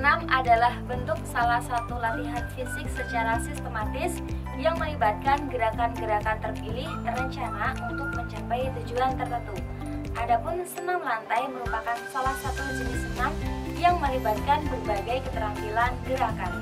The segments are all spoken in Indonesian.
Senam adalah bentuk salah satu latihan fisik secara sistematis yang melibatkan gerakan-gerakan terpilih terencana untuk mencapai tujuan tertentu. Adapun senam lantai merupakan salah satu jenis senam yang melibatkan berbagai keterampilan gerakan.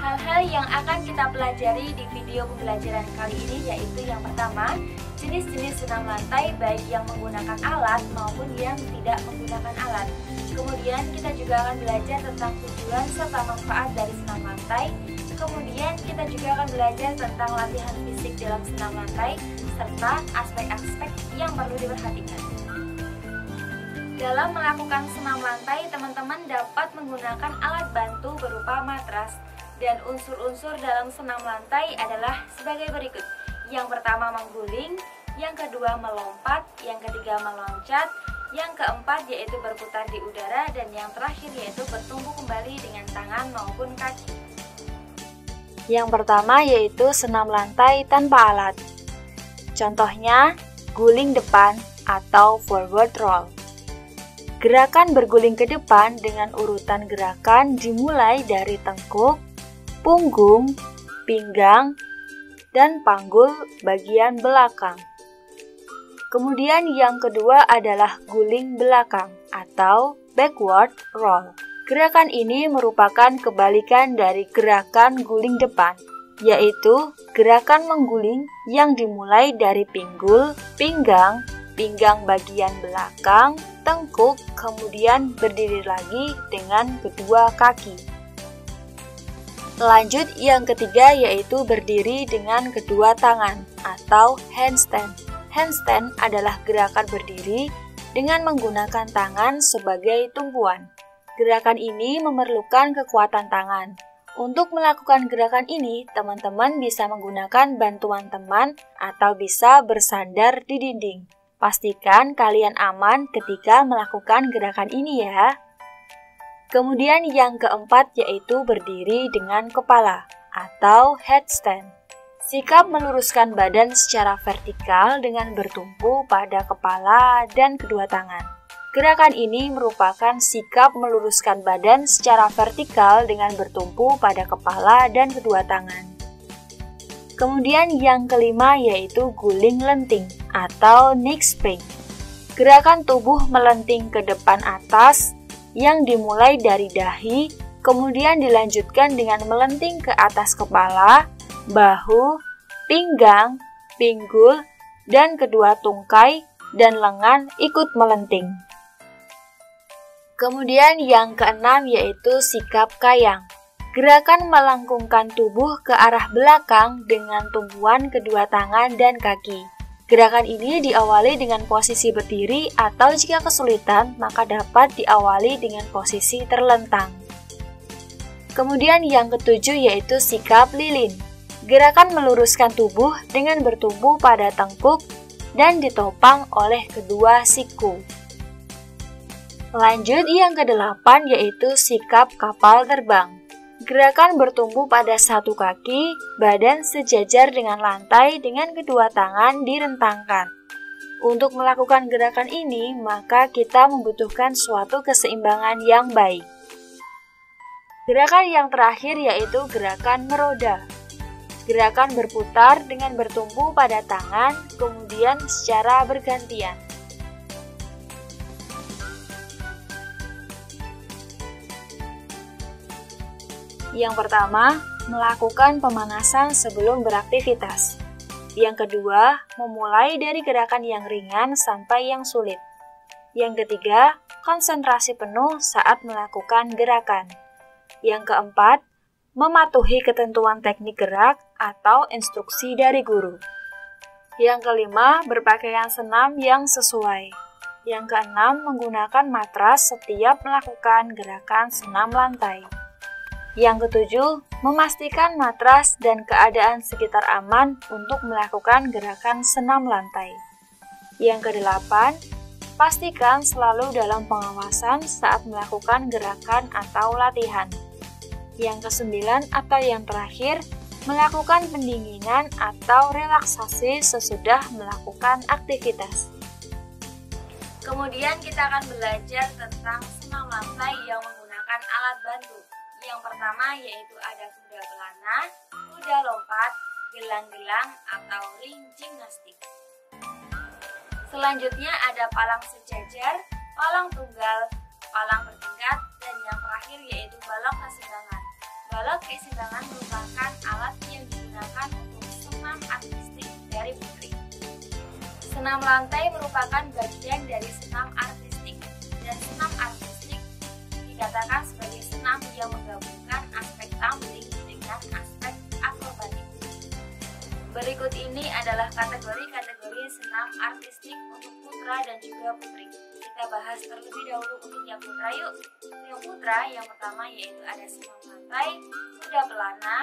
Hal-hal yang akan kita pelajari di video pembelajaran kali ini yaitu yang pertama, jenis-jenis senam lantai baik yang menggunakan alat maupun yang tidak menggunakan alat. Kemudian kita juga akan belajar tentang tujuan serta manfaat dari senam lantai. Kemudian kita juga akan belajar tentang latihan fisik dalam senam lantai serta aspek-aspek yang perlu diperhatikan. Dalam melakukan senam lantai, teman-teman dapat menggunakan alat bantu berupa matras. Dan unsur-unsur dalam senam lantai adalah sebagai berikut. Yang pertama mengguling, yang kedua melompat, yang ketiga meloncat, yang keempat yaitu berputar di udara, dan yang terakhir yaitu bertumpu kembali dengan tangan maupun kaki. Yang pertama yaitu senam lantai tanpa alat. Contohnya, guling depan atau forward roll. Gerakan berguling ke depan dengan urutan gerakan dimulai dari tengkuk, punggung, pinggang, dan panggul bagian belakang. Kemudian yang kedua adalah guling belakang atau backward roll. Gerakan ini merupakan kebalikan dari gerakan guling depan, yaitu gerakan mengguling yang dimulai dari pinggul, pinggang, pinggang bagian belakang, tengkuk, kemudian berdiri lagi dengan kedua kaki. Lanjut yang ketiga yaitu berdiri dengan kedua tangan atau handstand. Handstand adalah gerakan berdiri dengan menggunakan tangan sebagai tumpuan. Gerakan ini memerlukan kekuatan tangan. Untuk melakukan gerakan ini, teman-teman bisa menggunakan bantuan teman atau bisa bersandar di dinding. Pastikan kalian aman ketika melakukan gerakan ini ya. Kemudian yang keempat yaitu berdiri dengan kepala atau headstand. Sikap meluruskan badan secara vertikal dengan bertumpu pada kepala dan kedua tangan. Gerakan ini merupakan sikap meluruskan badan secara vertikal dengan bertumpu pada kepala dan kedua tangan. Kemudian yang kelima yaitu guling lenting atau neck spring. Gerakan tubuh melenting ke depan atas yang dimulai dari dahi, kemudian dilanjutkan dengan melenting ke atas kepala, bahu, pinggang, pinggul, dan kedua tungkai dan lengan ikut melenting. Kemudian yang keenam yaitu sikap kayang. Gerakan melengkungkan tubuh ke arah belakang dengan tumpuan kedua tangan dan kaki. Gerakan ini diawali dengan posisi berdiri atau jika kesulitan maka dapat diawali dengan posisi terlentang. Kemudian yang ketujuh yaitu sikap lilin. Gerakan meluruskan tubuh dengan bertumpu pada tengkuk dan ditopang oleh kedua siku. Lanjut yang kedelapan yaitu sikap kapal terbang. Gerakan bertumpu pada satu kaki, badan sejajar dengan lantai dengan kedua tangan direntangkan. Untuk melakukan gerakan ini, maka kita membutuhkan suatu keseimbangan yang baik. Gerakan yang terakhir yaitu gerakan meroda. Gerakan berputar dengan bertumpu pada tangan, kemudian secara bergantian. Yang pertama, melakukan pemanasan sebelum beraktivitas. Yang kedua, memulai dari gerakan yang ringan sampai yang sulit. Yang ketiga, konsentrasi penuh saat melakukan gerakan. Yang keempat, mematuhi ketentuan teknik gerak atau instruksi dari guru. Yang kelima, berpakaian senam yang sesuai. Yang keenam, menggunakan matras setiap melakukan gerakan senam lantai. Yang ketujuh, memastikan matras dan keadaan sekitar aman untuk melakukan gerakan senam lantai. Yang kedelapan, pastikan selalu dalam pengawasan saat melakukan gerakan atau latihan. Yang kesembilan atau yang terakhir, melakukan pendinginan atau relaksasi sesudah melakukan aktivitas. Kemudian kita akan belajar tentang senam lantai yang menggunakan alat Yang pertama yaitu ada kuda pelana, kuda lompat, gelang-gelang atau ring gimnastik. Selanjutnya ada palang sejajar, palang tunggal, palang bertingkat, dan yang terakhir yaitu balok keseimbangan. Balok keseimbangan merupakan alat yang digunakan untuk senam artistik dari putri. Senam lantai merupakan bagian dari senam artistik, dan senam artistik dikatakan sebagai senam yang menggabungkan aspek tumbling dengan aspek akrobatik. Berikut ini adalah kategori-kategori senam artistik untuk putra dan juga putri. Kita bahas terlebih dahulu untuk yang putra yuk. Yang putra yang pertama yaitu ada senam lantai, kuda pelana,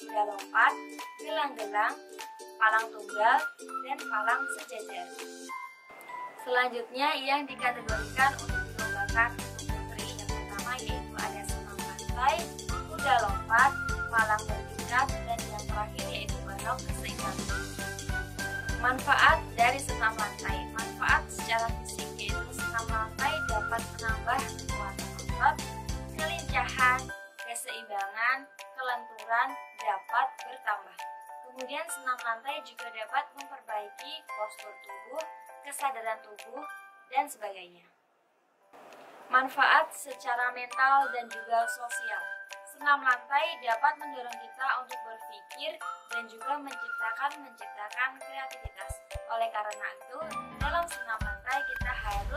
kuda lompat, gelang-gelang, palang tunggal, dan palang sejajar. Selanjutnya yang dikategorikan untuk dilombakan untuk putri yang pertama yaitu ada senam lantai, kuda lompat, palang bertingkat, dan yang terakhir yaitu balok keseimbangan. Manfaat dari senam lantai. Manfaat secara fisik yaitu senam lantai dapat menambah kekuatan otot, kelincahan, keseimbangan, kelenturan dapat bertambah. Kemudian senam lantai juga dapat memperbaiki postur tubuh, kesadaran tubuh, dan sebagainya. Manfaat secara mental dan juga sosial. Senam lantai dapat mendorong kita untuk berpikir dan juga menciptakan kreativitas. Oleh karena itu, dalam senam lantai kita harus